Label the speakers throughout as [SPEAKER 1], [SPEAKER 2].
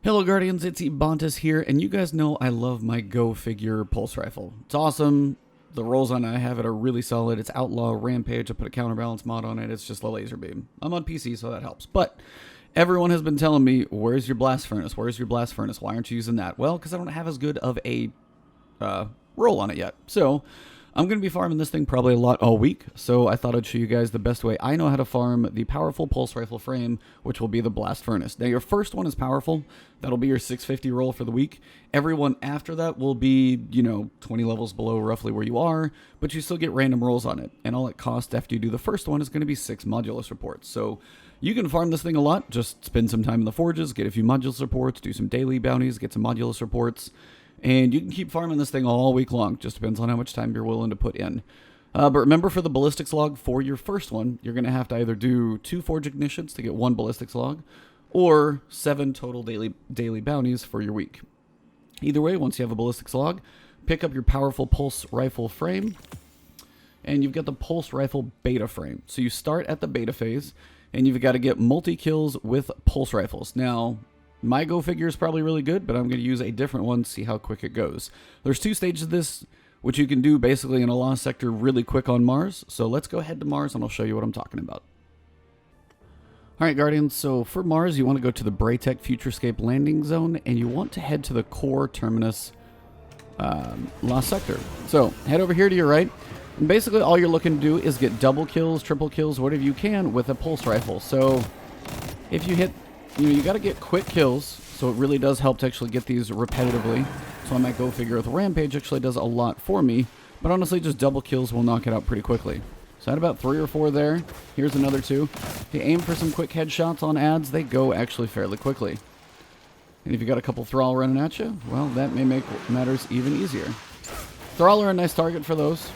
[SPEAKER 1] Hello Guardians, it's Ebontis here, and you guys know I love my Go Figure pulse rifle. It's awesome. The rolls on it I have it are really solid. It's Outlaw, Rampage, I put a counterbalance mod on it. It's just a laser beam. I'm on PC, so that helps. But everyone has been telling me, where's your blast furnace? Where's your blast furnace? Why aren't you using that? Well, because I don't have as good of a roll on it yet. So I'm going to be farming this thing probably a lot all week, so I thought I'd show you guys the best way I know how to farm the powerful pulse rifle frame, which will be the blast furnace. Now, your first one is powerful. That'll be your 650 roll for the week. Everyone after that will be, 20 levels below roughly where you are, but you still get random rolls on it. And all it costs after you do the first one is going to be 6 modulus reports. So you can farm this thing a lot. Just spend some time in the forges, get a few modulus reports, do some daily bounties, get some modulus reports. And you can keep farming this thing all week long. Just depends on how much time you're willing to put in. But remember, for the ballistics log for your first one, you're going to have to either do 2 forge ignitions to get 1 ballistics log, or 7 total daily bounties for your week. Either way, once you have a ballistics log, pick up your powerful pulse rifle frame, and you've got the pulse rifle beta frame. So you start at the beta phase, and you've got to get multi-kills with pulse rifles. Now, my Go Figure is probably really good, but I'm going to use a different one to see how quick it goes. There's 2 stages of this, which you can do basically in a lost sector really quick on Mars. So let's go ahead to Mars and I'll show you what I'm talking about. Alright Guardians, so for Mars you want to go to the Braytech Futurescape landing zone and you want to head to the core terminus lost sector. So head over here to your right, and basically all you're looking to do is get double kills, triple kills, whatever you can with a pulse rifle. So if you hit, you got to get quick kills, so it really does help to actually get these repetitively. So I might Go Figure with Rampage actually does a lot for me, but honestly just double kills will knock it out pretty quickly. So I had about 3 or 4 there. Here's another 2. If you aim for some quick headshots on ads, they go actually fairly quickly. And if you got a couple Thrall running at you, well, that may make matters even easier. Thrall are a nice target for those.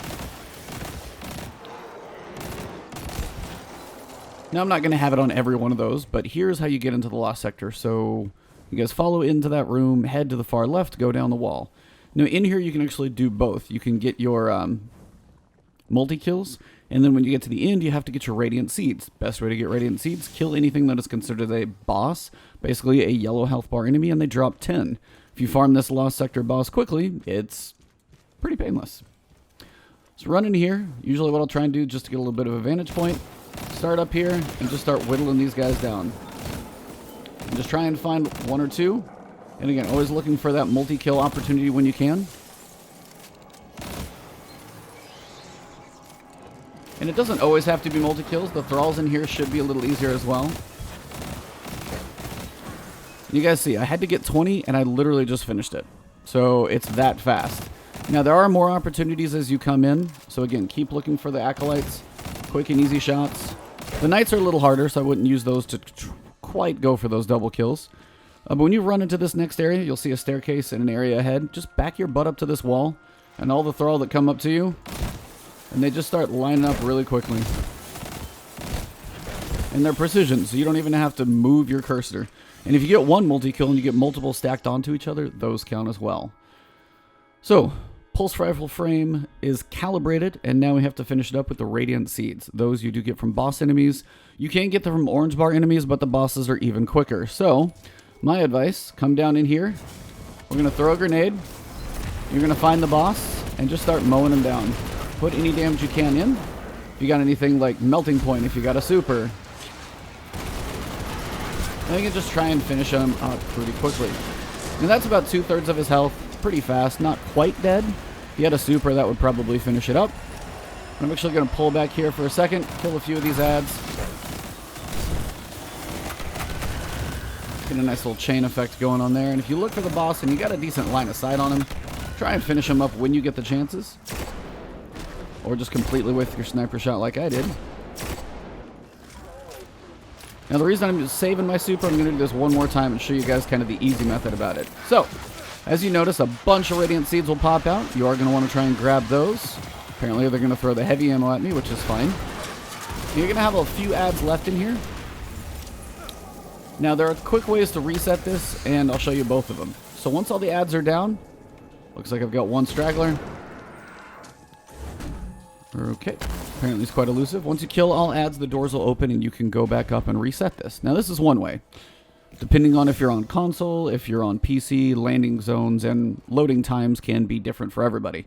[SPEAKER 1] Now, I'm not going to have it on every one of those, but here's how you get into the lost sector. So you guys follow into that room, head to the far left, go down the wall. Now, in here, you can actually do both. You can get your multi-kills, and then when you get to the end, you have to get your Radiant Seeds. Best way to get Radiant Seeds, kill anything that is considered a boss, basically a yellow health bar enemy, and they drop 10. If you farm this lost sector boss quickly, it's pretty painless. So run in here. Usually what I'll try and do just to get a little bit of a vantage point, start up here and just start whittling these guys down. And just try and find 1 or 2. And again, always looking for that multi-kill opportunity when you can. And it doesn't always have to be multi-kills. The Thralls in here should be a little easier as well. You guys see, I had to get 20 and I literally just finished it. So it's that fast. Now there are more opportunities as you come in. So again, keep looking for the Acolytes. Quick and easy shots. The Knights are a little harder, so I wouldn't use those to quite go for those double kills. But when you run into this next area, you'll see a staircase in an area ahead. Just back your butt up to this wall, and all the Thrall that come up to you, and they just start lining up really quickly. And they're precision, so you don't even have to move your cursor. And if you get 1 multi-kill and you get multiple stacked onto each other, those count as well. So pulse rifle frame is calibrated, and now we have to finish it up with the Radiant Seeds. Those you do get from boss enemies. You can get them from orange bar enemies, but the bosses are even quicker. So, my advice, come down in here. We're going to throw a grenade. You're going to find the boss, and just start mowing them down. Put any damage you can in. If you got anything like Melting Point, if you got a super. And you can just try and finish him up pretty quickly. And that's about 2/3 of his health. Pretty fast, not quite dead. If you had a super, that would probably finish it up. I'm actually going to pull back here for a second, kill a few of these ads. Get a nice little chain effect going on there. And if you look for the boss and you got a decent line of sight on him, try and finish him up when you get the chances. Or just completely with your sniper shot like I did. Now the reason I'm just saving my super, I'm going to do this one more time and show you guys kind of the easy method about it. So, as you notice, a bunch of Radiant Seeds will pop out. You are going to want to try and grab those. Apparently, they're going to throw the heavy ammo at me, which is fine. You're going to have a few ads left in here. Now, there are quick ways to reset this, and I'll show you both of them. So once all the ads are down, looks like I've got 1 straggler. Okay, apparently it's quite elusive. Once you kill all ads, the doors will open, and you can go back up and reset this. Now, this is one way. Depending on if you're on console, if you're on PC, landing zones and loading times can be different for everybody.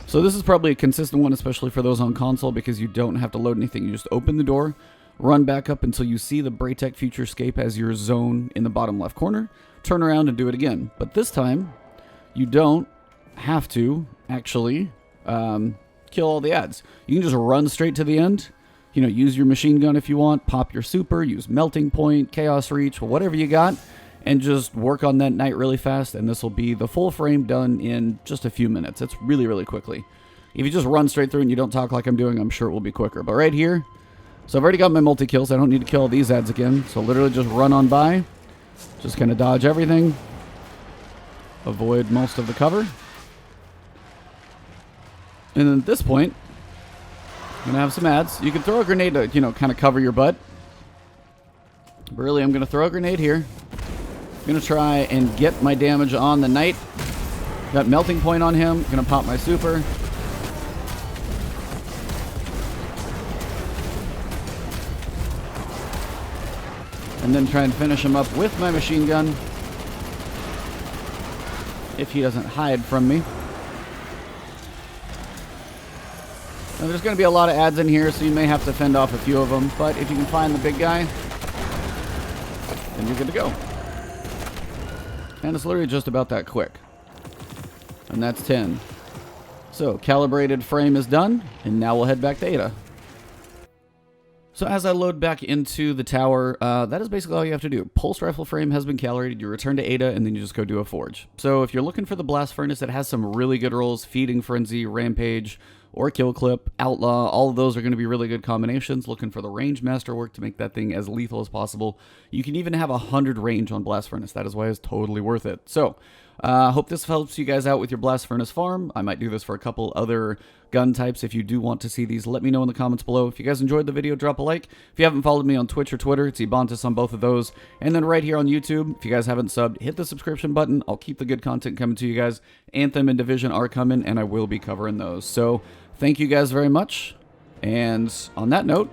[SPEAKER 1] So this is probably a consistent one, especially for those on console, because you don't have to load anything. You just open the door, run back up until you see the Braytech Futurescape as your zone in the bottom left corner, turn around and do it again. But this time, you don't have to actually kill all the ads. You can just run straight to the end. You know, use your machine gun if you want, pop your super, use melting point, chaos reach, whatever you got, and just work on that night really fast, and this will be the full frame done in just a few minutes. It's really, really quickly. If you just run straight through and you don't talk like I'm doing, I'm sure it will be quicker. But right here, so I've already got my multi-kills. I don't need to kill these ads again. So literally just run on by, just kind of dodge everything, avoid most of the cover. And then at this point, I'm going to have some ads. You can throw a grenade to, you know, kind of cover your butt. But really, I'm going to throw a grenade here. I'm going to try and get my damage on the knight. Got melting point on him. Going to pop my super. And then try and finish him up with my machine gun. If he doesn't hide from me. Now, there's going to be a lot of ads in here, so you may have to fend off a few of them. But if you can find the big guy, then you're good to go. And it's literally just about that quick. And that's 10. So, calibrated frame is done, and now we'll head back to Ada. So as I load back into the tower, that is basically all you have to do. Pulse rifle frame has been calibrated, you return to Ada, and then you just go do a forge. So if you're looking for the blast furnace, it has some really good rolls, feeding frenzy, rampage, or kill clip, outlaw. All of those are going to be really good combinations. Looking for the range masterwork to make that thing as lethal as possible. You can even have 100 range on blast furnace. That is why it's totally worth it. So hope this helps you guys out with your blast furnace farm. I might do this for a couple other gun types. If you do want to see these, let me know in the comments below. If you guys enjoyed the video, drop a like. If you haven't followed me on Twitch or Twitter, it's Ebontis on both of those. And then right here on YouTube, if you guys haven't subbed, hit the subscription button. I'll keep the good content coming to you guys. Anthem and Division are coming, and I will be covering those. So thank you guys very much. And on that note,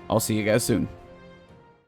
[SPEAKER 1] I'll see you guys soon.